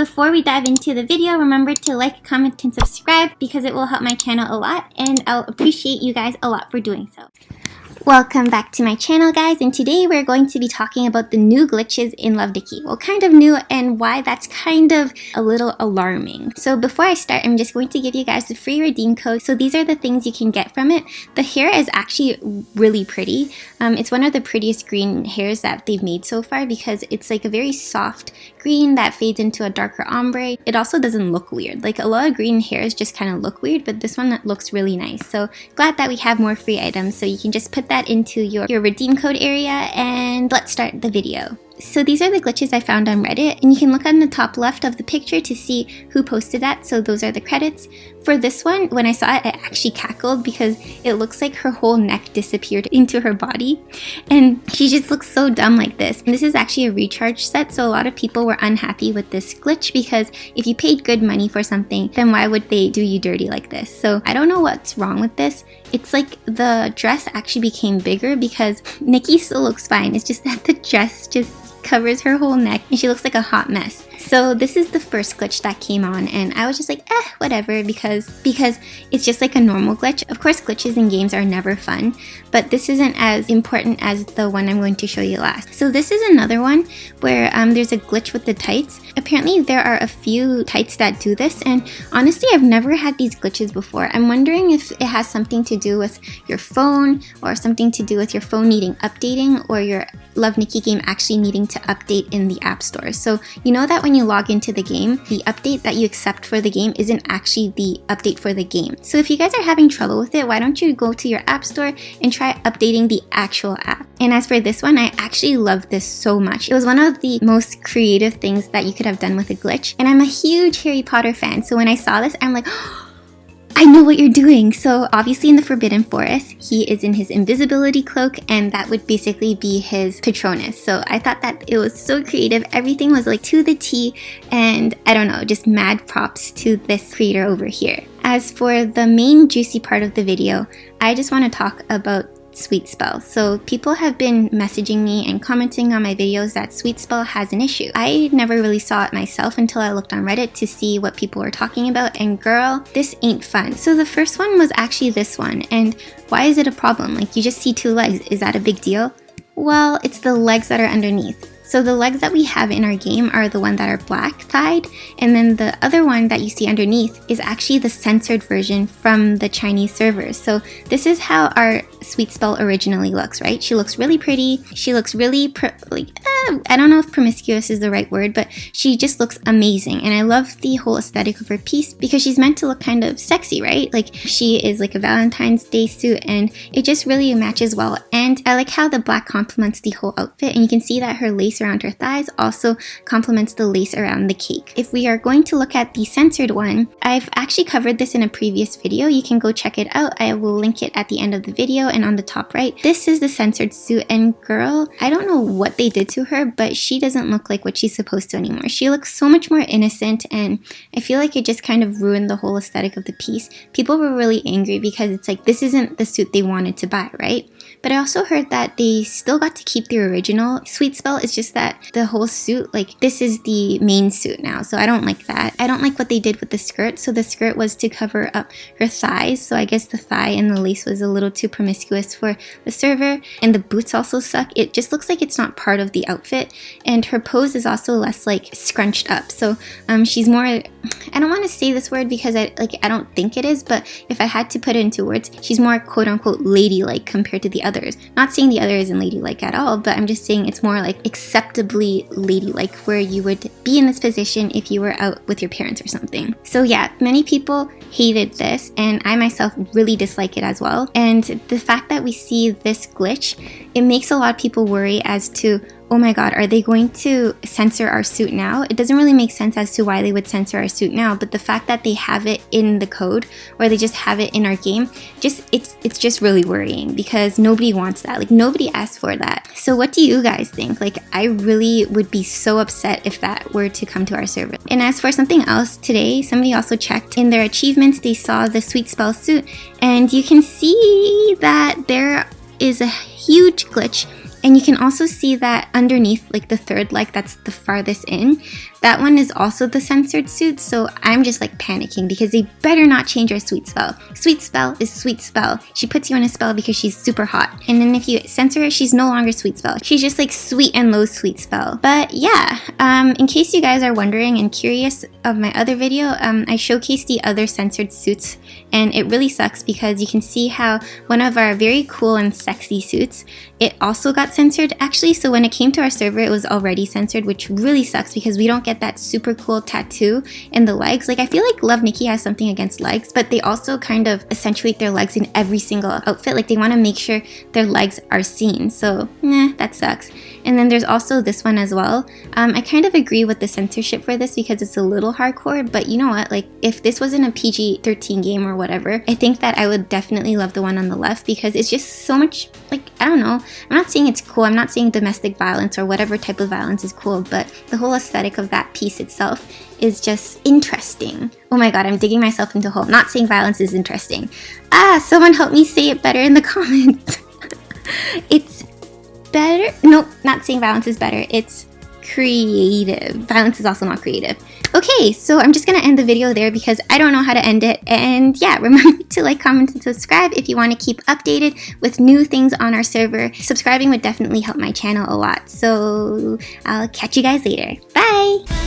Before we dive into the video, remember to like, comment, and subscribe because it will help my channel a lot, and I'll appreciate you guys a lot for doing so. Welcome back to my channel, guys, and today we're going to be talking about the new glitches in Love Nikki. Well, kind of new, and why that's kind of a little alarming. So before I start, I'm just going to give you guys the free redeem code. So these are the things you can get from it. The hair is actually really pretty. It's one of the prettiest green hairs that they've made so far because it's like a very soft green that fades into a darker ombre. It also doesn't look weird. Like a lot of green hairs just kind of look weird, but this one looks really nice. So glad that we have more free items, so you can just put that into your redeem code area, and let's start the video. So these are the glitches I found on Reddit, and you can look on the top left of the picture to see who posted that. So those are the credits. For this one, when I saw it, I actually cackled because it looks like her whole neck disappeared into her body, and she just looks so dumb like this. And this is actually a recharge set, so a lot of people were unhappy with this glitch because if you paid good money for something, then why would they do you dirty like this? So I don't know what's wrong with this. It's like the dress actually became bigger because Nikki still looks fine. It's just that the dress just covers her whole neck and she looks like a hot mess. So this is the first glitch that came on, and I was just like, whatever, because it's just like a normal glitch. Of course, glitches in games are never fun, but this isn't as important as the one I'm going to show you last. So this is another one where there's a glitch with the tights. Apparently there are a few tights that do this, and honestly I've never had these glitches before. I'm wondering if it has something to do with your phone, or something to do with your phone needing updating, or your Love Nikki game actually needing to update in the app store. So you know that when you log into the game, the update that you accept for the game isn't actually the update for the game. So if you guys are having trouble with it, why don't you go to your app store and try updating the actual app. And as for this one, I actually love this so much. It was one of the most creative things that you could have done with a glitch, and I'm a huge Harry Potter fan, so when I saw this, I'm like, I know what you're doing. So obviously in the Forbidden Forest, he is in his invisibility cloak, and that would basically be his Patronus. So I thought that it was so creative. Everything was like to the T, and I don't know, just mad props to this creator over here. As for the main juicy part of the video, I just want to talk about Sweet Spell. So people have been messaging me and commenting on my videos that Sweet Spell has an issue. I never really saw it myself until I looked on Reddit to see what people were talking about, and girl, this ain't fun. So the first one was actually this one, and why is it a problem? Like, you just see two legs, is that a big deal? Well, it's the legs that are underneath. So the legs that we have in our game are the one that are black thighed, and then the other one that you see underneath is actually the censored version from the Chinese servers. So this is how our Sweet Spell originally looks, right? She looks really pretty. She looks really, I don't know if promiscuous is the right word, but she just looks amazing. And I love the whole aesthetic of her piece because she's meant to look kind of sexy, right? Like, she is like a Valentine's Day suit, and it just really matches well. And I like how the black complements the whole outfit, and you can see that her lace around her thighs also complements the lace around the cake. If we are going to look at the censored one, I've actually covered this in a previous video. You can go check it out. I will link it at the end of the video and on the top right. This is the censored suit, and girl, I don't know what they did to her, but she doesn't look like what she's supposed to anymore. She looks so much more innocent, and I feel like it just kind of ruined the whole aesthetic of the piece. People were really angry because it's like, this isn't the suit they wanted to buy, right? But I also heard that they still got to keep the original Sweet Spell. It's just that the whole suit, like, this is the main suit now, so I don't like that. I don't like what they did with the skirt. So the skirt was to cover up her thighs, so I guess the thigh and the lace was a little too promiscuous for the server, and the boots also suck. It just looks like it's not part of the outfit, and her pose is also less like scrunched up. So she's more, I don't want to say this word because I don't think it is, but if I had to put it into words, she's more quote-unquote ladylike compared to the others. Not saying the other isn't ladylike at all, but I'm just saying it's more like acceptably ladylike, where you would be in this position if you were out with your parents or something. So yeah, many people hated this, and I myself really dislike it as well. And the fact that we see this glitch, it makes a lot of people worry as to, oh my god, are they going to censor our suit now? It doesn't really make sense as to why they would censor our suit now, but the fact that they have it in the code, or they just have it in our game, it's just really worrying because nobody wants that. Like, nobody asked for that. So what do you guys think? Like, I really would be so upset if that were to come to our server. And as for something else, today somebody also checked in their achievements. They saw the Sweet Spell suit, and you can see that there is a huge glitch. And you can also see that underneath, like the third leg that's the farthest in, That one is also the censored suit, so I'm just like panicking because they better not change our sweet spell. Sweet spell is sweet spell. She puts you in a spell because she's super hot. And then if you censor her, she's no longer sweet spell. She's just like sweet and low sweet spell. But yeah, in case you guys are wondering and curious of my other video, I showcased the other censored suits, and it really sucks because you can see how one of our very cool and sexy suits, it also got censored actually. So when it came to our server, it was already censored, which really sucks because we don't get that super cool tattoo in the legs. Like, I feel like Love Nikki has something against legs, but they also kind of accentuate their legs in every single outfit. Like, they want to make sure their legs are seen. So nah, that sucks. And then there's also this one as well. I kind of agree with the censorship for this because it's a little hardcore, but you know what, like if this wasn't a PG-13 game or whatever, I think that I would definitely love the one on the left because it's just so much, like, I don't know, I'm not saying it's cool, I'm not saying domestic violence or whatever type of violence is cool, but the whole aesthetic of that piece itself is just interesting. Oh my god, I'm digging myself into a hole. Not saying violence is interesting. Someone help me say it better in the comments. It's better? Nope, not saying violence is better. It's creative. Violence is also not creative. Okay, so I'm just gonna end the video there because I don't know how to end it. And yeah, remember to like, comment, and subscribe if you want to keep updated with new things on our server. Subscribing would definitely help my channel a lot. So I'll catch you guys later. Bye!